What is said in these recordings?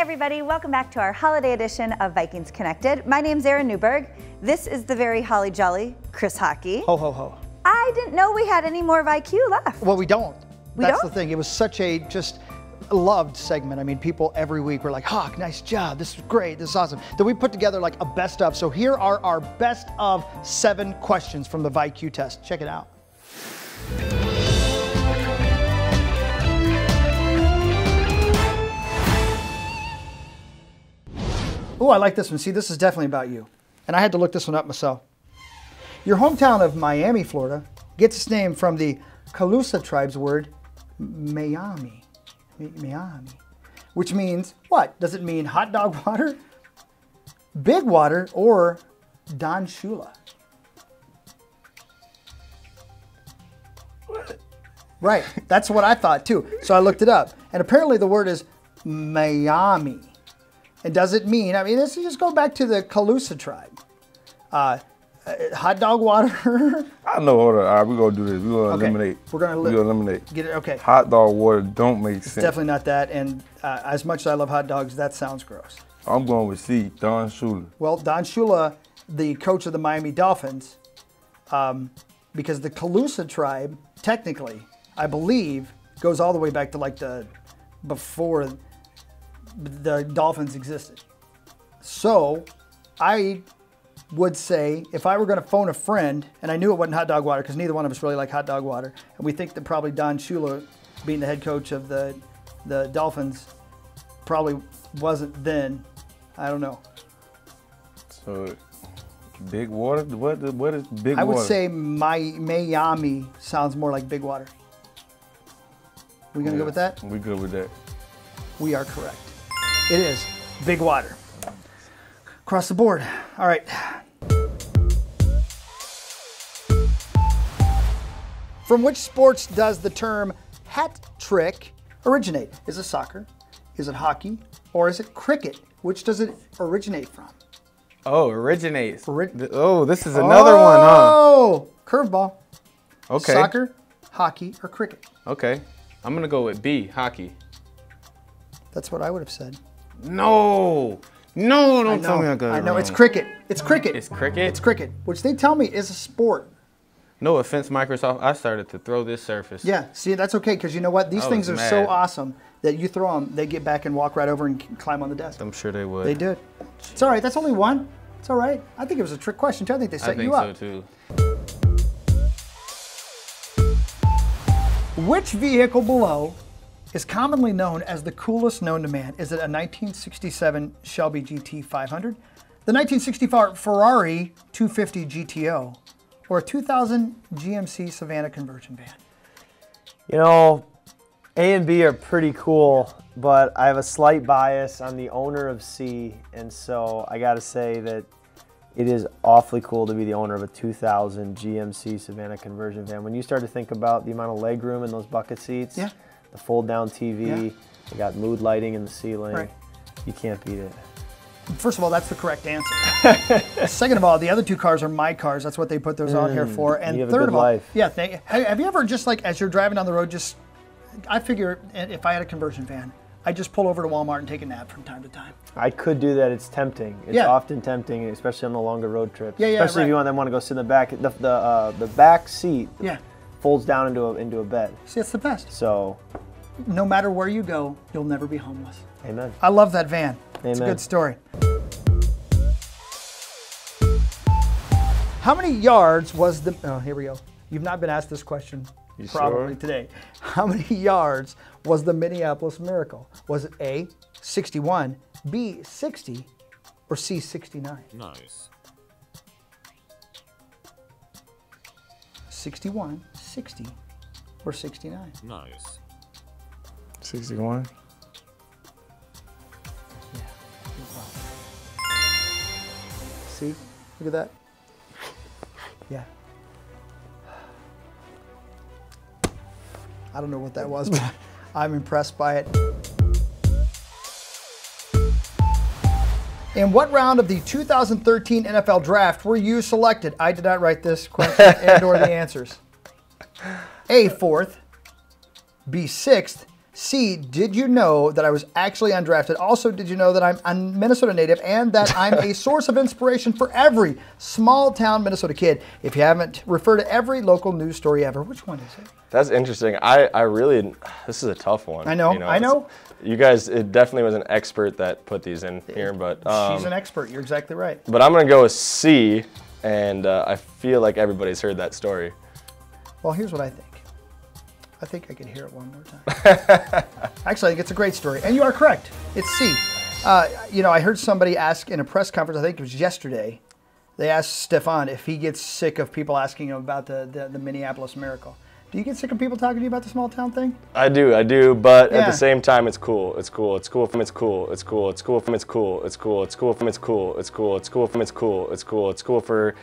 everybody, welcome back to our holiday edition of Vikings Connected. My name's Erin Newberg. This is the very holly jolly Chris Hockey. Ho, ho, ho. I didn't know we had any more vI.Q left. Well, we don't. That's don't? the thing. It was such a just loved segment. I mean, people every week were like, Hawk, nice job. This is great. This is awesome. Then we put together like a best of. So here are our best of 7 questions from the vI.Q test. Check it out. Oh, I like this one. See, this is definitely about you. And I had to look this one up myself. Your hometown of Miami, Florida, gets its name from the Calusa tribe's word, Miami, which means what? Does it mean hot dog water, big water, or Don Shula? Right, that's what I thought too. So I looked it up. And apparently the word is Miami. And does it mean, I mean, this is just go back to the Calusa tribe. Hot dog water? I know, hold on. All right, we're going to do this. We're going to eliminate. We're going to eliminate. Get it, okay. Hot dog water don't make sense. It's definitely not that. And as much as I love hot dogs, that sounds gross. I'm going with C, Don Shula. Well, Don Shula, the coach of the Miami Dolphins, because the Calusa tribe, technically, I believe, goes all the way back to like before the Dolphins existed. So I would say if I were going to phone a friend, and I knew it wasn't hot dog water because neither one of us really like hot dog water, and we think that probably Don Shula, being the head coach of the Dolphins, probably wasn't then. I don't know. So big water? What is big water? I would say Miami sounds more like big water. We gonna go with that? We good with that. We are correct. It is big water. Across the board. All right. From which sports does the term hat trick originate? Is it soccer? Is it hockey? Or is it cricket? Which does it originate from? Oh, originates. Oh, this is another one, huh? Oh, curveball. Okay. Soccer, hockey, or cricket? Okay. I'm going to go with B, hockey. That's what I would have said. No. No, don't tell me I got it I know, wrong. it's cricket. It's cricket. It's cricket? It's cricket, which they tell me is a sport. No offense, Microsoft. I started to throw this surface. Yeah, see, that's okay, because you know what? These things are so awesome that you throw them, they get back and walk right over and climb on the desk. I'm sure they would. They did. It's all right. That's only one. It's all right. I think it was a trick question, too. I think they set you up. I think so, too. Which vehicle below is commonly known as the coolest known to man? Is it a 1967 Shelby GT 500, the 1964 Ferrari 250 GTO, or a 2000 GMC Savannah conversion van? You know, A and B are pretty cool, but I have a slight bias. I'm the owner of C, and so I got to say that it is awfully cool to be the owner of a 2000 GMC Savannah conversion van. When you start to think about the amount of leg room in those bucket seats, yeah, the fold-down TV, they got mood lighting in the ceiling, right, you can't beat it. First of all, that's the correct answer. Second of all, the other 2 cars are my cars. That's what they put those out here for. And you have third a good of all, life. yeah, have you ever just like as you're driving down the road, just I figure if I had a conversion van, I'd just pull over to Walmart and take a nap from time to time. I could do that. It's tempting. It's often tempting, especially on the longer road trips. Yeah, especially if you want to go sit in the back. The back seat folds down into a bed. See, it's the best. So, no matter where you go, you'll never be homeless. Amen. I love that van. Amen. It's a good story. How many yards was the? Oh, here we go. You've not been asked this question. You probably sure? Today. How many yards was the Minneapolis Miracle? Was it A, 61, B, 60, or C, 69? Nice. 61, 60, or 69? Nice. 61. Yeah. See? Look at that. Yeah. I don't know what that was, but I'm impressed by it. In what round of the 2013 NFL Draft were you selected? I did not write this question and or the answers. A, 4th, B, 6th, C, did you know that I was actually undrafted? Also, did you know that I'm a Minnesota native and that I'm a source of inspiration for every small town Minnesota kid? If you haven't, refer to every local news story ever. Which one is it? That's interesting. I really, this is a tough one. I know, I know. You guys, it definitely was an expert that put these in here, but. She's an expert, you're exactly right. But I'm gonna go with C, and I feel like everybody's heard that story. Well, here's what I think. I think I can hear it one more time. Actually, I think it's a great story. And you are correct. It's C. You know, I heard somebody ask in a press conference, I think it was yesterday, they asked Stefan if he gets sick of people asking him about the Minneapolis Miracle. Do you get sick of people talking to you about the small town thing? I do, but at the same time, it's cool. It's cool. It's cool from it's cool. It's cool. It's cool from it's cool. It's cool. It's cool from it's cool. It's cool. It's cool from it's cool. It's cool. It's cool for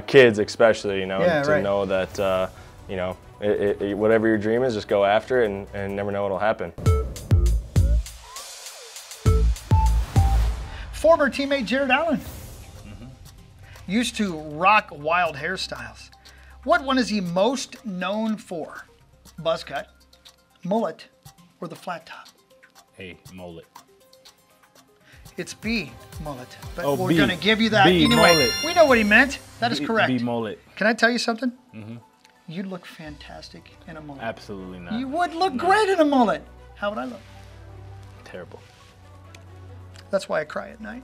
kids, especially, you know, to know that, you know, whatever your dream is, just go after it and never know what'll happen. Former teammate Jared Allen used to rock wild hairstyles. What one is he most known for? Buzz cut, mullet, or the flat top? Hey, mullet. It's B, mullet. But Oh, we're B. going to give you that B, anyway. mullet. We know what he meant. That is correct. B mullet. Can I tell you something? You look fantastic in a mullet. Absolutely not. You would look great in a mullet. How would I look? Terrible. That's why I cry at night.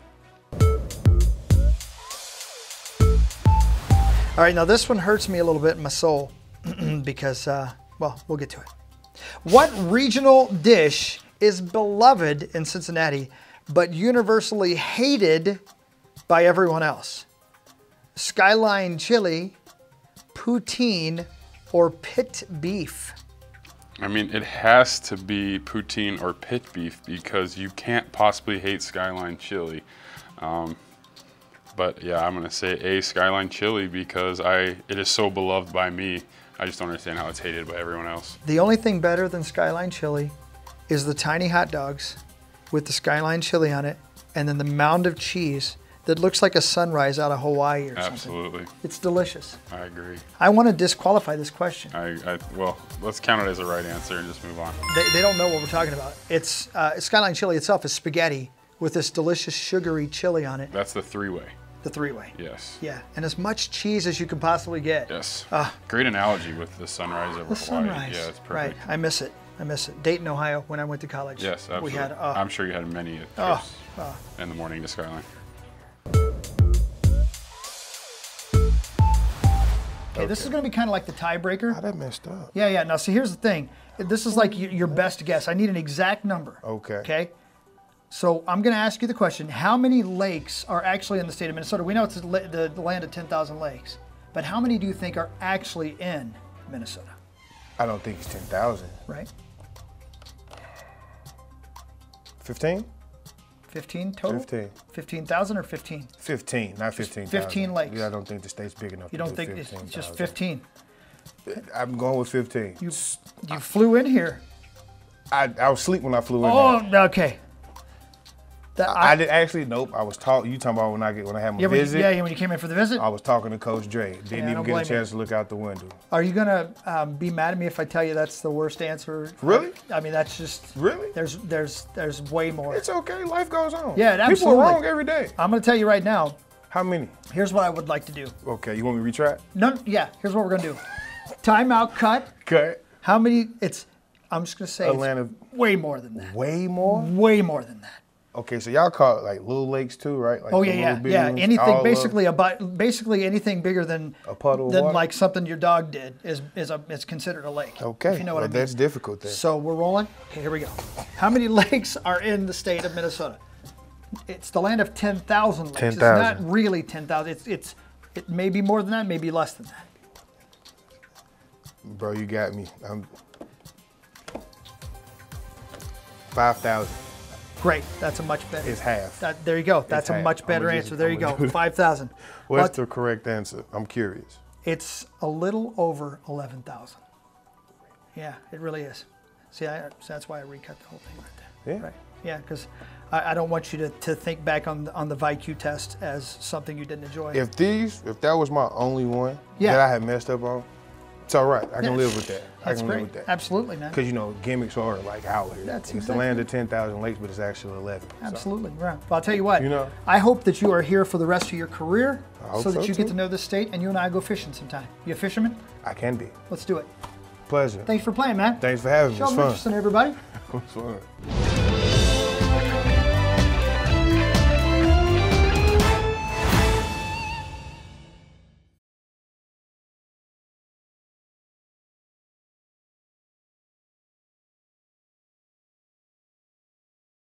All right, now this one hurts me a little bit in my soul because, well, we'll get to it. What regional dish is beloved in Cincinnati but universally hated by everyone else? SKYLINE chili, poutine, or pit beef? I mean, it has to be poutine or pit beef because you can't possibly hate SKYLINE chili. But yeah, I'm gonna say A, SKYLINE chili, because it is so beloved by me. I just don't understand how it's hated by everyone else. The only thing better than SKYLINE chili is the tiny hot dogs with the SKYLINE chili on it, and then the mound of cheese that looks like a sunrise out of Hawaii or something. Absolutely. It's delicious. I agree. I want to disqualify this question. Well, let's count it as a right answer and just move on. They don't know what we're talking about. It's SKYLINE chili itself is spaghetti with this delicious sugary chili on it. That's the three-way. The three-way. Yes. Yeah, and as much cheese as you can possibly get. Yes. Great analogy with the sunrise over Hawaii. Sunrise. Yeah, it's perfect. Right. I miss it. I miss it. Dayton, Ohio, when I went to college. Yes, absolutely. We had. I'm sure you had many trips in the morning to SKYLINE. Okay, this is going to be kind of like the tiebreaker. How that messed up? Yeah, yeah. Now, see, here's the thing. This is like your best guess. I need an exact number. Okay. Okay. So I'm going to ask you the question: how many lakes are actually in the state of Minnesota? We know it's the land of 10,000 lakes, but how many do you think are actually in Minnesota? I don't think it's 10,000. Right. 15? 15 total? 15. 15,000 or 15? 15, not 15,000. 15 lakes. Yeah, I don't think the state's big enough. You to don't do think it's 15,000. just 15? I'm going with 15. You flew in here. I was asleep when I flew in. Oh, there. okay. I did actually. Nope. I was talking. You talking about when I had my visit? Yeah, when you came in for the visit. I was talking to Coach Dre. Didn't even get a chance to look out the window. Are you gonna be mad at me if I tell you that's the worst answer? Really? I mean, that's just really. There's way more. It's okay. Life goes on. Yeah, absolutely. People are wrong every day. I'm gonna tell you right now. How many? Here's what I would like to do. Okay, you want me to retract? No. Yeah. Here's what we're gonna do. Timeout. Cut. Cut. How many? I'm just gonna say Atlanta. Way more than that. Way more. Way more than that. Okay, so y'all call it like little lakes too, right? Like yeah. Anything basically anything bigger than a puddle of than water? Like something your dog did is considered a lake. Okay, if you know what I mean. That's difficult then. So we're rolling. Okay, here we go. How many lakes are in the state of Minnesota? It's the land of 10,000 lakes. 10,000. It's not really 10,000. It may be more than that, maybe less than that. Bro, you got me. 5,000. Great. That's a much better. It's half. There you go. That's a much better answer. There you go. 5,000. What's the correct answer? I'm curious. It's a little over 11,000. Yeah, it really is. See, that's why I recut the whole thing right there. Yeah. Right. Yeah, because I don't want you to think back on the vI.Q test as something you didn't enjoy. If that was my only one that I had messed up on, It's all right. I can live with that. I That's can great. live with that. Absolutely, man. Because, you know, gimmicks are like out here. That's It's exactly the land of 10,000 lakes, but it's actually 11. Absolutely, right. Well, I'll tell you what, You know. I hope that you are here for the rest of your career hope so that so, you get too. to know this state and you and I go fishing sometime. You a fisherman? I can be. Let's do it. Pleasure. Thanks for playing, man. Thanks for having me. Show It's them fun. interest in everybody. It's fun.